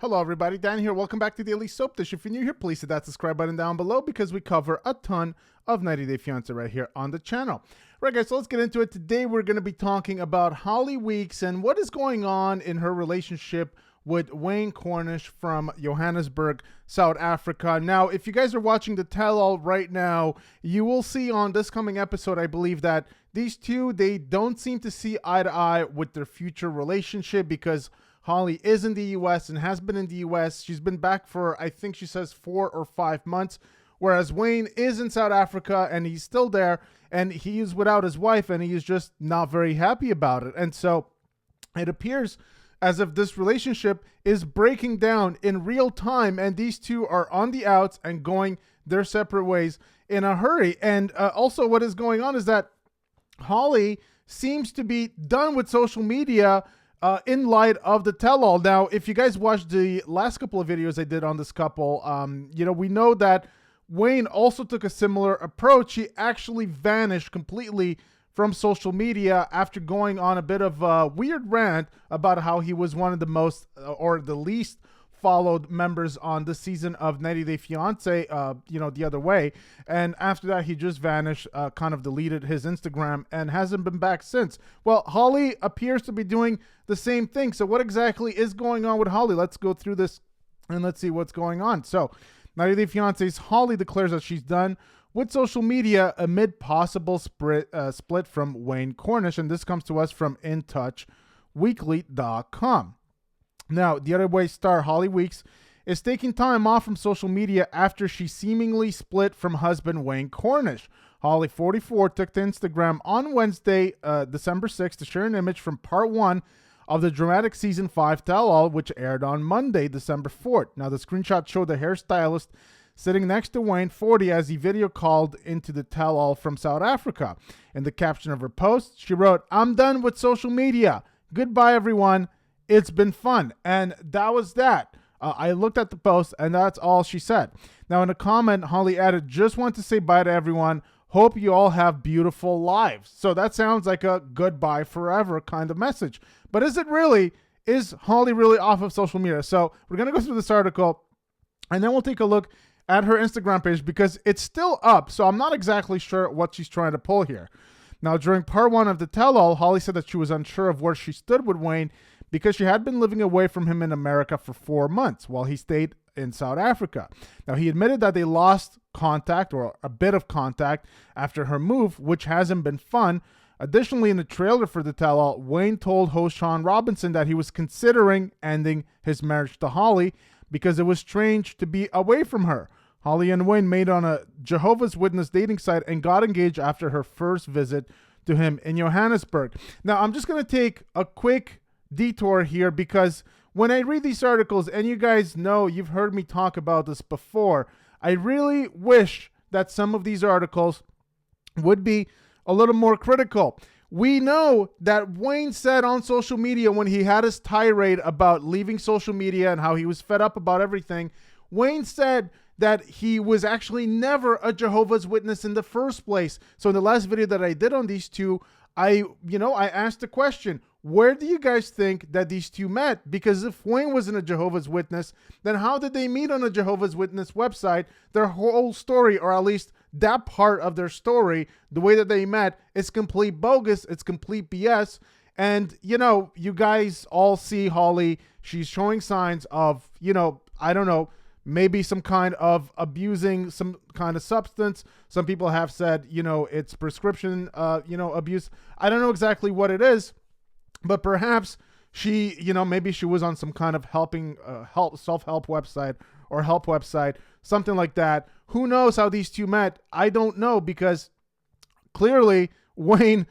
Hello everybody, Dan here. Welcome back to Daily Soap Dish. If you're new here, please hit that subscribe button down below because we cover a ton of 90 Day Fiancé right here on the channel. Right guys, so let's get into it. Today we're going to be talking about Holly Weeks and what is going on in her relationship with Wayne Cornish from Johannesburg, South Africa. Now, if you guys are watching the tell-all right now, you will see on this coming episode, I believe, that these two, they don't seem to see eye to eye with their future relationship because Holly is in the U.S. and has been in the U.S. She's been back for, I think she says, 4 or 5 months, whereas Wayne is in South Africa and he's still there and he is without his wife and he is just not very happy about it. And so it appears as if this relationship is breaking down in real time and these two are on the outs and going their separate ways in a hurry. And also what is going on is that Holly seems to be done with social media in light of the tell-all. Now, if you guys watched the last couple of videos I did on this couple, we know that Wayne also took a similar approach. He actually vanished completely from social media after going on a bit of a weird rant about how he was one of the most or the least followed members on this season of 90 Day Fiancé, the other way. And after that, he just vanished, kind of deleted his Instagram and hasn't been back since. Well, Holly appears to be doing the same thing. So what exactly is going on with Holly? Let's go through this and let's see what's going on. So 90 Day Fiancé's Holly declares that she's done with social media amid possible split from Wayne Cornish. And this comes to us from InTouchWeekly.com. Now, the other way star Holly Weeks is taking time off from social media after she seemingly split from husband Wayne Cornish. Holly, 44, took to Instagram on Wednesday, December 6th, to share an image from part 1 of the dramatic season 5 tell-all, which aired on Monday, December 4th. Now, the screenshot showed the hairstylist sitting next to Wayne, 40, as he video called into the tell-all from South Africa. In the caption of her post, she wrote, "I'm done with social media. Goodbye, everyone. It's been fun." And that was that. I looked at the post and that's all she said. Now in a comment, Holly added, "Just want to say bye to everyone. Hope you all have beautiful lives." So that sounds like a goodbye forever kind of message. But is it really? Is Holly really off of social media? So we're going to go through this article and then we'll take a look at her Instagram page because it's still up. So I'm not exactly sure what she's trying to pull here. Now during part 1 of the tell-all, Holly said that she was unsure of where she stood with Wayne because she had been living away from him in America for 4 months while he stayed in South Africa. Now, he admitted that they lost contact or a bit of contact after her move, which hasn't been fun. Additionally, in the trailer for the tell-all, Wayne told host Sean Robinson that he was considering ending his marriage to Holly because it was strange to be away from her. Holly and Wayne met on a Jehovah's Witness dating site and got engaged after her first visit to him in Johannesburg. Now, I'm just going to take a quick detour here because when I read these articles, and you guys know, you've heard me talk about this before, I really wish that some of these articles would be a little more critical. We know that Wayne said on social media when he had his tirade about leaving social media and how he was fed up about everything, Wayne said that he was actually never a Jehovah's Witness in the first place. So in the last video that I did on these two, I asked the question, where do you guys think that these two met? Because if Wayne wasn't a Jehovah's Witness, then how did they meet on a Jehovah's Witness website? Their whole story, or at least that part of their story, the way that they met, is complete bogus. It's complete BS. And, you guys all see Holly. She's showing signs of, I don't know, maybe some kind of abusing some kind of substance. Some people have said, it's prescription, abuse. I don't know exactly what it is. But perhaps she, maybe she was on some kind of self-help website or help website, something like that. Who knows how these two met? I don't know because clearly Wayne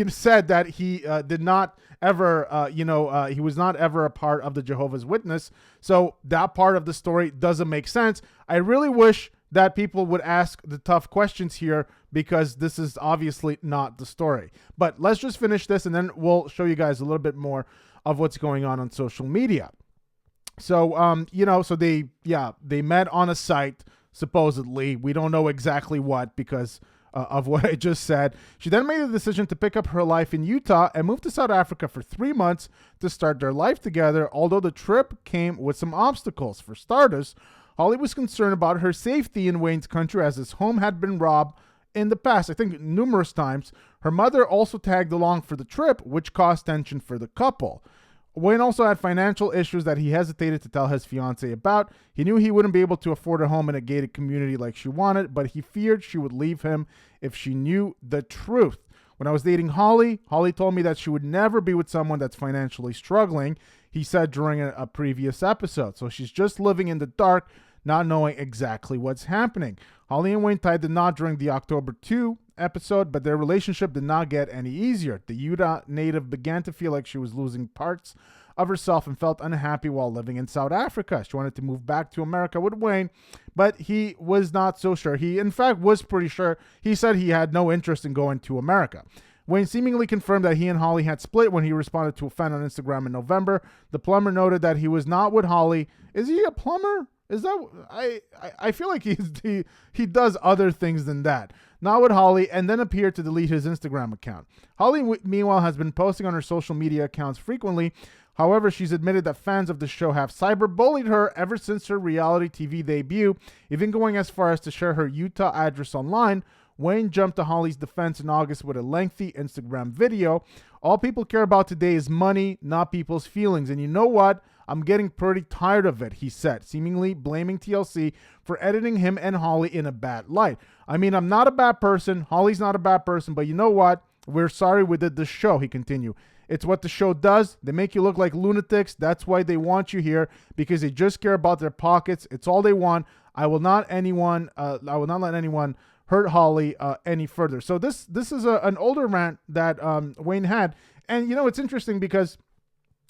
said that he did not ever, he was not ever a part of the Jehovah's Witness. So that part of the story doesn't make sense. I really wish that people would ask the tough questions here because this is obviously not the story. But let's just finish this and then we'll show you guys a little bit more of what's going on social media. So, so they met on a site, supposedly. We don't know exactly what because of what I just said. She then made the decision to pick up her life in Utah and move to South Africa for 3 months to start their life together, although the trip came with some obstacles. For starters, Holly was concerned about her safety in Wayne's country as his home had been robbed in the past, I think numerous times. Her mother also tagged along for the trip, which caused tension for the couple. Wayne also had financial issues that he hesitated to tell his fiancée about. He knew he wouldn't be able to afford a home in a gated community like she wanted, but he feared she would leave him if she knew the truth. When I was dating Holly, Holly told me that she would never be with someone that's financially struggling, he said during a previous episode. So she's just living in the dark, not knowing exactly what's happening. Holly and Wayne tied the knot during the October 2 episode, but their relationship did not get any easier. The Utah native began to feel like she was losing parts of herself and felt unhappy while living in South Africa. She wanted to move back to America with Wayne, but he was not so sure. He, in fact, was pretty sure. He said he had no interest in going to America. Wayne seemingly confirmed that he and Holly had split when he responded to a fan on Instagram in November. The plumber noted that he was not with Holly. Is he a plumber? Is that I feel like he does other things than that. Not with Holly, and then appeared to delete his Instagram account. Holly, meanwhile, has been posting on her social media accounts frequently. However, she's admitted that fans of the show have cyberbullied her ever since her reality TV debut, even going as far as to share her Utah address online. Wayne jumped to Holly's defense in August with a lengthy Instagram video. All people care about today is money, not people's feelings. And you know what? I'm getting pretty tired of it, he said, seemingly blaming TLC for editing him and Holly in a bad light. I mean, I'm not a bad person. Holly's not a bad person, but you know what? We're sorry we did this show, he continued. It's what the show does. They make you look like lunatics. That's why they want you here, because they just care about their pockets. It's all they want. I will not let anyone hurt Holly any further. So this is an older rant that Wayne had. And, you know, it's interesting because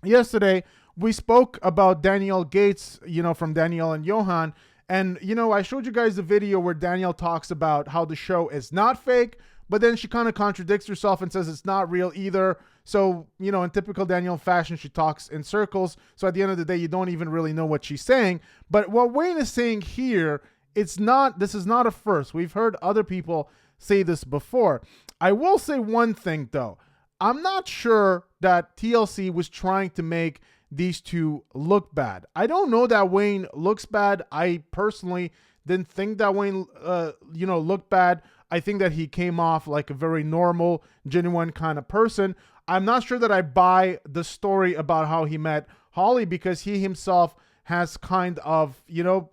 yesterday we spoke about Danielle Gates, from Danielle and Johan. And, I showed you guys the video where Danielle talks about how the show is not fake, but then she kind of contradicts herself and says it's not real either. So, in typical Danielle fashion, she talks in circles. So at the end of the day, you don't even really know what she's saying. But what Wayne is saying here, this is not a first. We've heard other people say this before. I will say one thing, though. I'm not sure that TLC was trying to make these two look bad. I don't know that Wayne looks bad. I personally didn't think that Wayne, looked bad. I think that he came off like a very normal, genuine kind of person. I'm not sure that I buy the story about how he met Holly, because he himself has kind of,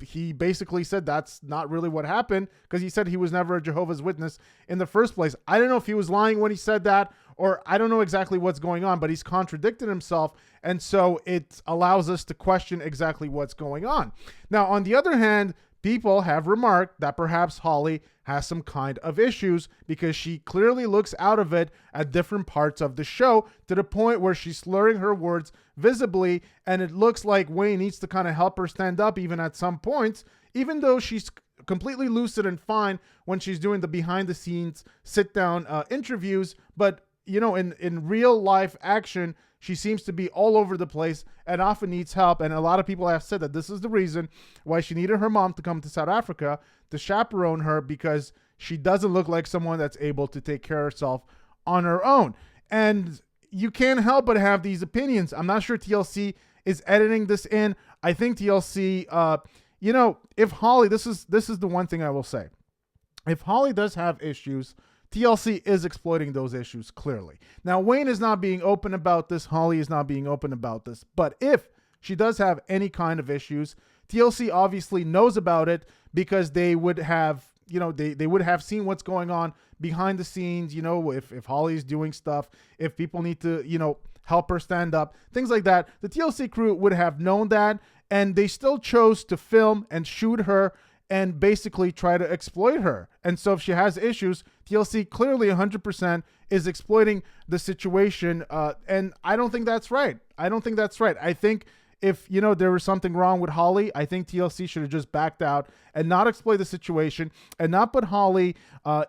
he basically said that's not really what happened, because he said he was never a Jehovah's Witness in the first place. I don't know if he was lying when he said that, or I don't know exactly what's going on, but he's contradicted himself. And so it allows us to question exactly what's going on. Now, on the other hand, people have remarked that perhaps Holly has some kind of issues, because she clearly looks out of it at different parts of the show, to the point where she's slurring her words visibly, and it looks like Wayne needs to kind of help her stand up even at some points, even though she's completely lucid and fine when she's doing the behind the scenes sit down interviews. But in real life action, she seems to be all over the place and often needs help. And a lot of people have said that this is the reason why she needed her mom to come to South Africa to chaperone her, because she doesn't look like someone that's able to take care of herself on her own. And you can't help but have these opinions. I'm not sure TLC is editing this in. I think TLC, if Holly, this is the one thing I will say. If Holly does have issues, TLC is exploiting those issues clearly. Now, Wayne is not being open about this. Holly is not being open about this. But if she does have any kind of issues, TLC obviously knows about it, because they would have, they would have seen what's going on behind the scenes, if Holly's doing stuff, if people need to, help her stand up, things like that. The TLC crew would have known that, and they still chose to film and shoot her and basically try to exploit her. And so if she has issues, TLC clearly 100% is exploiting the situation. And I don't think that's right. I think if, there was something wrong with Holly, I think TLC should have just backed out and not exploit the situation, and not put Holly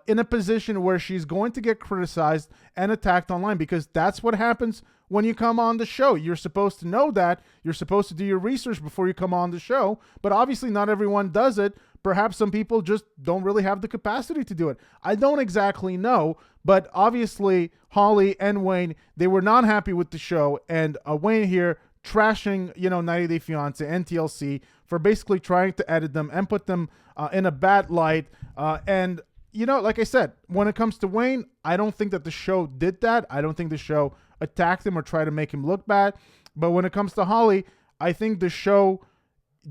in a position where she's going to get criticized and attacked online, because that's what happens when you come on the show. You're supposed to know that. You're supposed to do your research before you come on the show. But obviously not everyone does it. Perhaps some people just don't really have the capacity to do it. I don't exactly know. But obviously Holly and Wayne, they were not happy with the show. And Wayne here trashing, 90 Day Fiancé and TLC for basically trying to edit them and put them in a bad light. And like I said, when it comes to Wayne, I don't think that the show did that. I don't think the show attacked him or tried to make him look bad. But when it comes to Holly, I think the show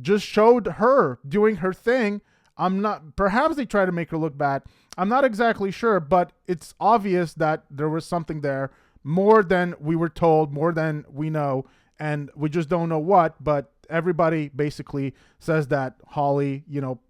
just showed her doing her thing. Perhaps they tried to make her look bad. I'm not exactly sure, but it's obvious that there was something there, more than we were told, more than we know, and we just don't know what. But everybody basically says that Holly,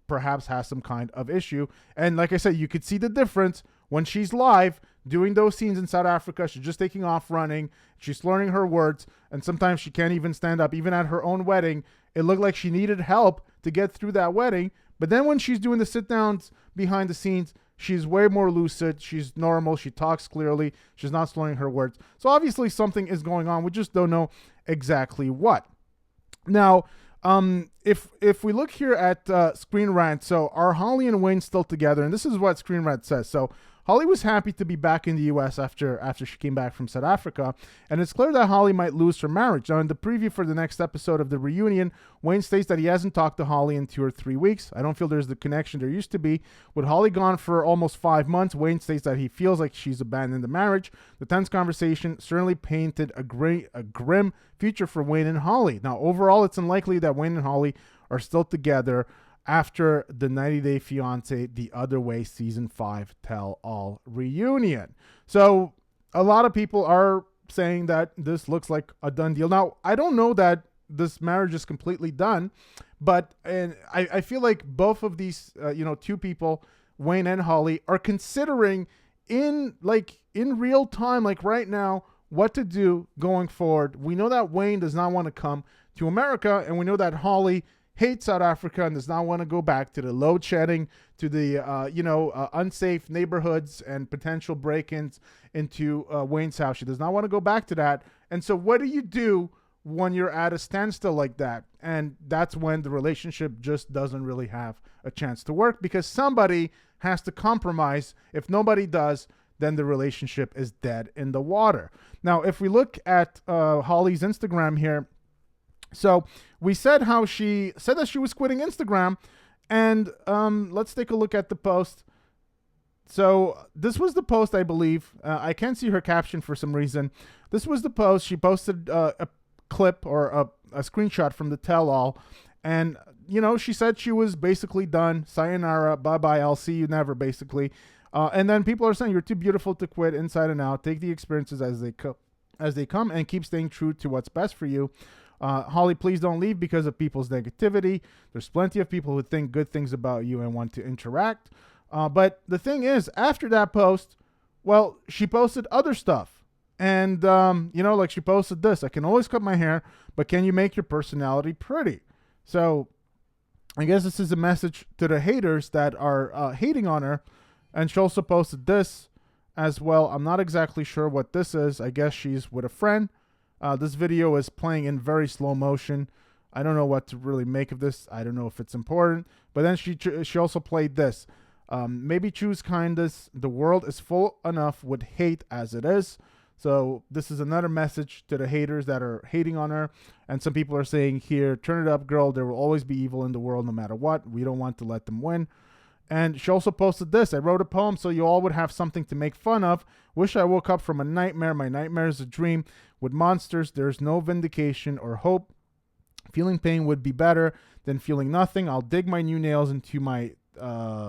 perhaps has some kind of issue. And like I said, you could see the difference when she's live doing those scenes in South Africa. She's just taking off running. She's learning her words. And sometimes she can't even stand up. Even at her own wedding, it looked like she needed help to get through that wedding. But then when she's doing the sit downs behind the scenes, she's way more lucid. She's normal. She talks clearly. She's not slurring her words. So obviously something is going on. We just don't know exactly what. Now, if we look here at Screen Rant, so are Holly and Wayne still together? And this is what Screen Rant says. So Holly was happy to be back in the U.S. after she came back from South Africa, and it's clear that Holly might lose her marriage. Now, in the preview for the next episode of the reunion, Wayne states that he hasn't talked to Holly in 2 or 3 weeks. I don't feel there's the connection there used to be. With Holly gone for almost 5 months, Wayne states that he feels like she's abandoned the marriage. The tense conversation certainly painted a grim future for Wayne and Holly. Now, overall, it's unlikely that Wayne and Holly are still together after the 90 Day Fiancé The Other Way Season 5 Tell-All reunion. So a lot of people are saying that this looks like a done deal. Now, I don't know that this marriage is completely done, but I feel like both of these, two people, Wayne and Holly, are considering in real time, like right now, what to do going forward. We know that Wayne does not want to come to America, and we know that Holly hates South Africa and does not want to go back to the load shedding, to the unsafe neighborhoods and potential break-ins into Wayne's house. She does not want to go back to that. And so what do you do when you're at a standstill like that? And that's when the relationship just doesn't really have a chance to work, because somebody has to compromise. If nobody does, then the relationship is dead in the water. Now, if we look at Holly's Instagram here, so we said how she said that she was quitting Instagram, and let's take a look at the post. So this was the post, I believe. I can't see her caption for some reason. This was the post. She posted a clip or a screenshot from the tell-all, and she said she was basically done. Sayonara, bye-bye, I'll see you never, basically. And then people are saying, you're too beautiful to quit, inside and out. Take the experiences as they come and keep staying true to what's best for you. Holly, please don't leave because of people's negativity. There's plenty of people who think good things about you and want to interact. But the thing is, after that post, well, she posted other stuff. And, like she posted this: I can always cut my hair, but can you make your personality pretty? So I guess this is a message to the haters that are hating on her. And she also posted this as well. I'm not exactly sure what this is. I guess she's with a friend. This video is playing in very slow motion. I don't know what to really make of this. I don't know if it's important. But then she also played this. Maybe choose kindness. The world is full enough with hate as it is. So this is another message to the haters that are hating on her. And some people are saying here, turn it up, girl. There will always be evil in the world no matter what. We don't want to let them win. And she also posted this: I wrote a poem so you all would have something to make fun of. Wish I woke up from a nightmare. My nightmare is a dream. With monsters, there's no vindication or hope. Feeling pain would be better than feeling nothing. I'll dig my new nails into my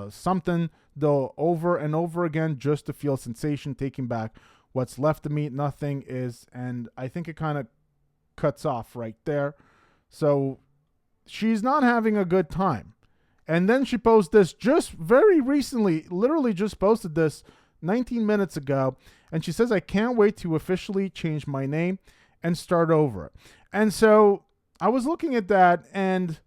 something, though, over and over again, just to feel sensation, taking back what's left of me. Nothing is. And I think it kind of cuts off right there. So she's not having a good time. And then she posted this just very recently, literally just posted this 19 minutes ago. And she says, I can't wait to officially change my name and start over. And so I was looking at that, and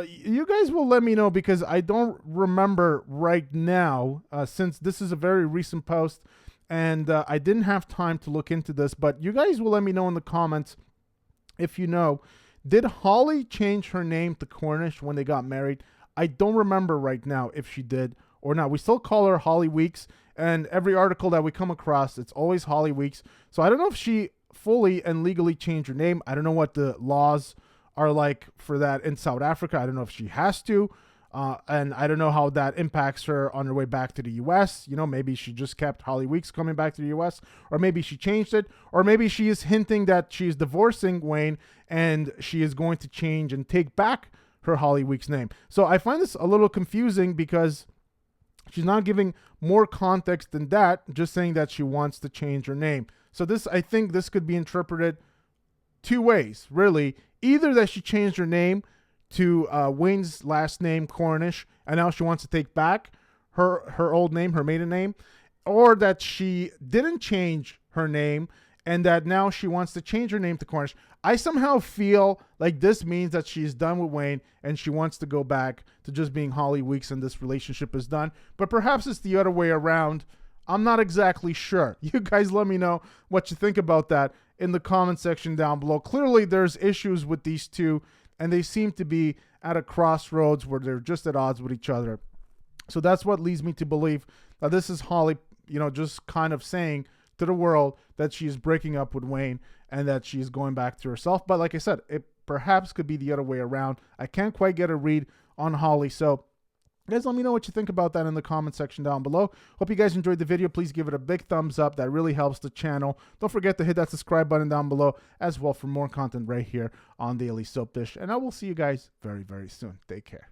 you guys will let me know, because I don't remember right now, since this is a very recent post. And I didn't have time to look into this, but you guys will let me know in the comments if you know. Did Holly change her name to Cornish when they got married? I don't remember right now if she did or not. We still call her Holly Weeks, and every article that we come across, it's always Holly Weeks. So I don't know if she fully and legally changed her name. I don't know what the laws are like for that in South Africa. I don't know if she has to. And I don't know how that impacts her on her way back to the U.S. You know, maybe she just kept Holly Weeks coming back to the U.S., or maybe she changed it, or maybe she is hinting that she's divorcing Wayne and she is going to change and take back her Holly Weeks name. So I find this a little confusing because she's not giving more context than that, just saying that she wants to change her name. So this, I think this could be interpreted two ways, really. Either that she changed her name to Wayne's last name, Cornish, and now she wants to take back her old name, her maiden name, or that she didn't change her name and that now she wants to change her name to Cornish. I somehow feel like this means that she's done with Wayne and she wants to go back to just being Holly Weeks and this relationship is done. But perhaps it's the other way around. I'm not exactly sure. You guys let me know what you think about that in the comment section down below. Clearly, there's issues with these two, and they seem to be at a crossroads where they're just at odds with each other. So that's what leads me to believe that this is Holly, you know, just kind of saying to the world that she's breaking up with Wayne and that she's going back to herself. But like I said, it perhaps could be the other way around. I can't quite get a read on Holly. So guys, let me know what you think about that in the comment section down below. Hope you guys enjoyed the video. Please give it a big thumbs up. That really helps the channel. Don't forget to hit that subscribe button down below as well for more content right here on Daily Soap Dish. And I will see you guys very, very soon. Take care.